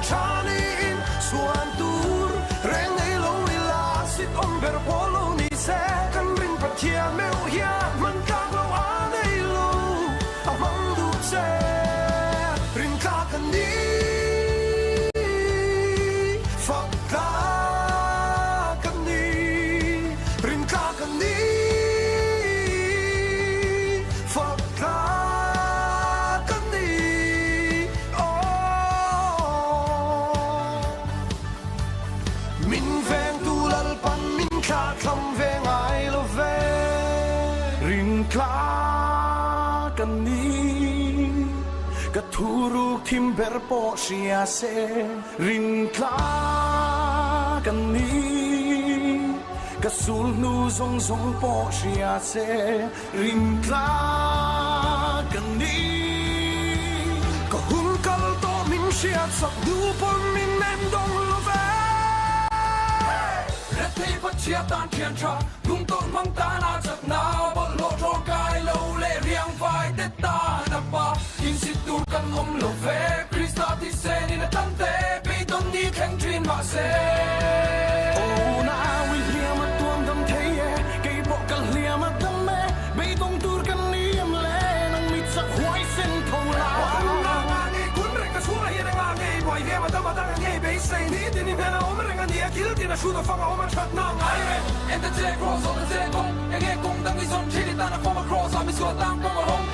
Chaniin suantur rengai lo ilasit omber polo ni se kan rin patia meu hia man ka lo anei lo amang du se rin ka kan ni fuck ka kan ni rin ka kan ni fuck ka kan ni min veng tu lal pan min kha kham veng ai lo ve rin kla kan ni ka thuru kim ber po sia se rin kla kan ni ka sul nu zong zong po sia se rin kla kan ni ka hun kal to min sia sak du pon min nem dong lo ve Thấy bất chia tan thiên tra lung tôn mong ta na giật nào bận lộ cho cái lâu lệ riêng vai tết ta nạp ba in sit tu căn hôm lộ về Christa thì sẽ đi là tâm thế bị tôn đi khen truyền mà sẽ ô na vi lia mà tuôn tâm thế cây bộ cần lia mà tâm mê bị tôn tu căn niệm lệ năng mít sắc hoài sen thâu la nghe cuốn rèn cái xuống lại nghe nghe hoài nghe mà tâm mà ta nghe bị say ní tin đi về nào mà rèn nghe kia tin là suốt phong áo mà chặt nang em ta chơi cross on the table em nghe cùng tăng cái zone chỉ đi ta là phong cross à mi xua tăng phong hồng